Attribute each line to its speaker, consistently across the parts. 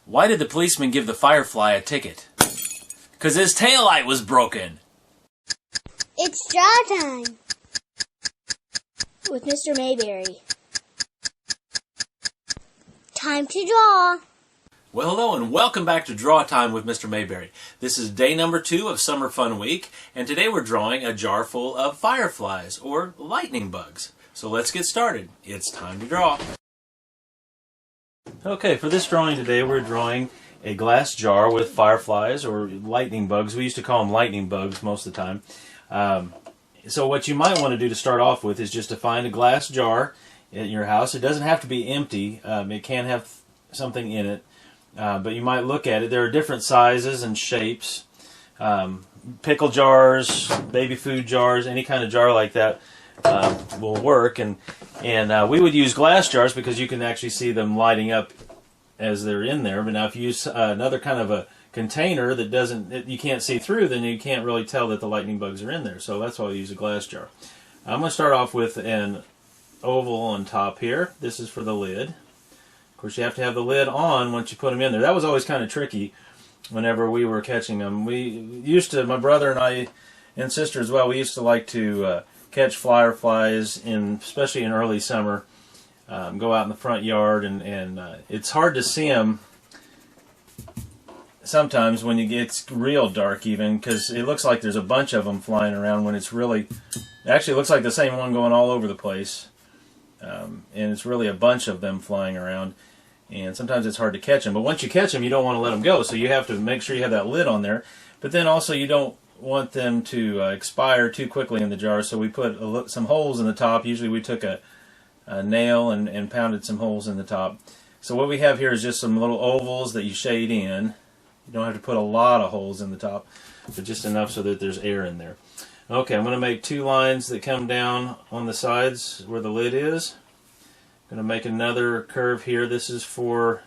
Speaker 1: Why did the policeman give the firefly a ticket? 'Cause his taillight was broken.
Speaker 2: It's draw time with Mr. Mayberry. Time to draw.
Speaker 1: Well, hello and welcome back to Draw Time with Mr. Mayberry. This is day number 2 of Summer Fun Week, and today we're drawing a jar full of fireflies, or lightning bugs. So let's get started. It's time to draw. Okay, for this drawing today we're drawing a glass jar with fireflies, or lightning bugs. We used to call them lightning bugs most of the time. So what you might want to do to start off with is just to find a glass jar in your house. It doesn't have to be empty. It can have something in it. But you might look at it. There are different sizes and shapes. Pickle jars, baby food jars, any kind of jar like that will work. And we would use glass jars because you can actually see them lighting up as they're in there. But now if you use another kind of a container that you can't see through, then you can't really tell that the lightning bugs are in there. So that's why we use a glass jar. I'm going to start off with an oval on top here. This is for the lid. Of course, you have to have the lid on once you put them in there. That was always kind of tricky whenever we were catching them. We used to, my brother and I, and sister as well, we used to like to catch fireflies, especially in early summer. Go out in the front yard, and it's hard to see them sometimes when it's real dark even, because it looks like there's a bunch of them flying around when it actually looks like the same one going all over the place. And it's really a bunch of them flying around, and sometimes it's hard to catch them. But once you catch them, you don't want to let them go, so you have to make sure you have that lid on there. But then also you don't want them to expire too quickly in the jar, so we put some holes in the top. Usually we took a nail and pounded some holes in the top. So what we have here is just some little ovals that you shade in. You don't have to put a lot of holes in the top, but just enough so that there's air in there. Okay, I'm going to make 2 lines that come down on the sides where the lid is. I'm going to make another curve here. This is for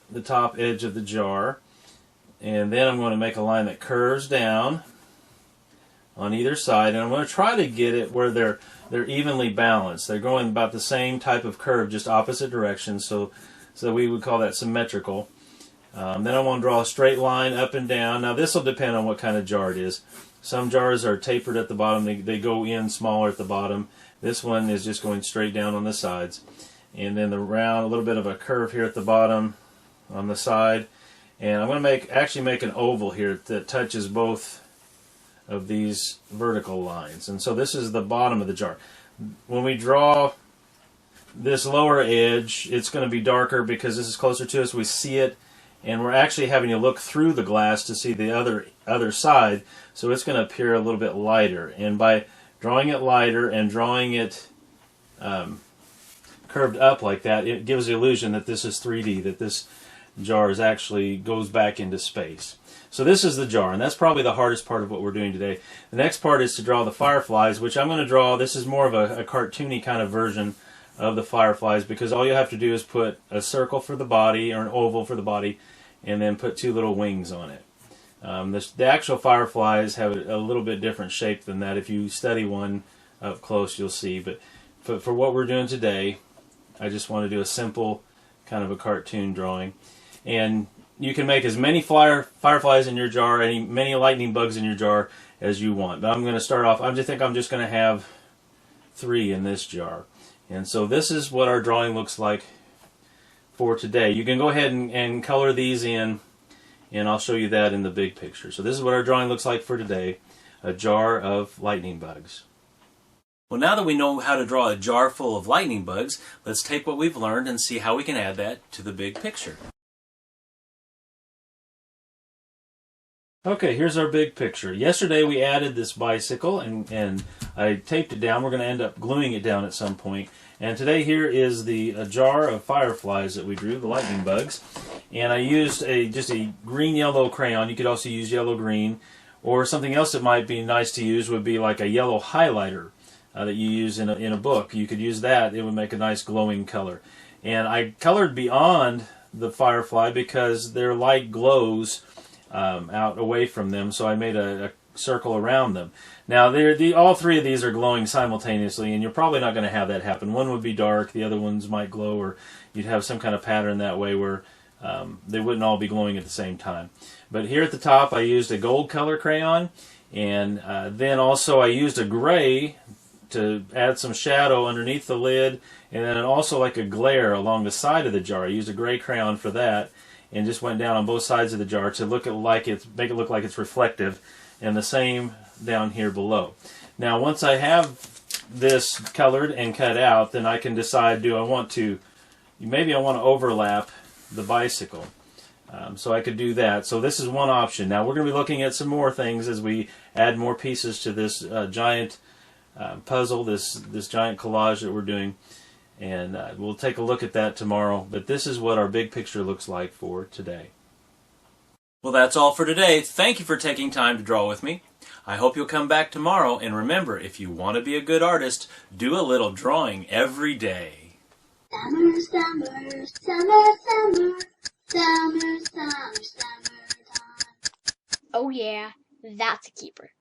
Speaker 1: the top edge of the jar. And then I'm going to make a line that curves down on either side. And I'm going to try to get it where they're evenly balanced. They're going about the same type of curve, just opposite directions. So we would call that symmetrical. Then I want to draw a straight line up and down. Now this will depend on what kind of jar it is. Some jars are tapered at the bottom. They go in smaller at the bottom. This one is just going straight down on the sides. And then the round, a little bit of a curve here at the bottom on the side. And I'm going to actually make an oval here that touches both of these vertical lines. And so this is the bottom of the jar. When we draw this lower edge, it's going to be darker because this is closer to us. We see it. And we're actually having to look through the glass to see the other side, so it's going to appear a little bit lighter. And by drawing it lighter and drawing it curved up like that, it gives the illusion that this is 3D, that this jar actually goes back into space. So this is the jar, and that's probably the hardest part of what we're doing today. The next part is to draw the fireflies, which I'm going to draw. This is more of a cartoony kind of version of the fireflies, because all you have to do is put a circle for the body, or an oval for the body, and then put 2 little wings on it. The actual fireflies have a little bit different shape than that. If you study one up close, you'll see. But for what we're doing today, I just want to do a simple kind of a cartoon drawing. And you can make as many fireflies in your jar, many lightning bugs in your jar as you want. But I'm going to start off, I think I'm just going to have 3 in this jar. And so this is what our drawing looks like for today. You can go ahead and color these in, and I'll show you that in the big picture. So this is what our drawing looks like for today, a jar of lightning bugs. Well, now that we know how to draw a jar full of lightning bugs, let's take what we've learned and see how we can add that to the big picture. Okay, here's our big picture. Yesterday we added this bicycle, and I taped it down. We're going to end up gluing it down at some point. And today here is a jar of fireflies that we drew, the lightning bugs. And I used just a green-yellow crayon. You could also use yellow-green. Or something else that might be nice to use would be like a yellow highlighter that you use in a book. You could use that. It would make a nice glowing color. And I colored beyond the firefly because their light glows out away from them. So I made a circle around them. Now, all three of these are glowing simultaneously, and you're probably not going to have that happen. One would be dark, the other ones might glow, or you'd have some kind of pattern that way where they wouldn't all be glowing at the same time. But here at the top, I used a gold color crayon, and then also I used a gray to add some shadow underneath the lid, and then also like a glare along the side of the jar. I used a gray crayon for that, and just went down on both sides of the jar to make it look like it's reflective, and the same down here below. Now, once I have this colored and cut out, then I can decide, maybe I want to overlap the bicycle. So I could do that. So this is one option. Now we're going to be looking at some more things as we add more pieces to this giant puzzle, this giant collage that we're doing. And we'll take a look at that tomorrow. But this is what our big picture looks like for today. Well, that's all for today. Thank you for taking time to draw with me. I hope you'll come back tomorrow. And remember, if you want to be a good artist, do a little drawing every day.
Speaker 2: Summer, summer, summer, summer, summer, summer, summertime. Oh yeah, that's a keeper.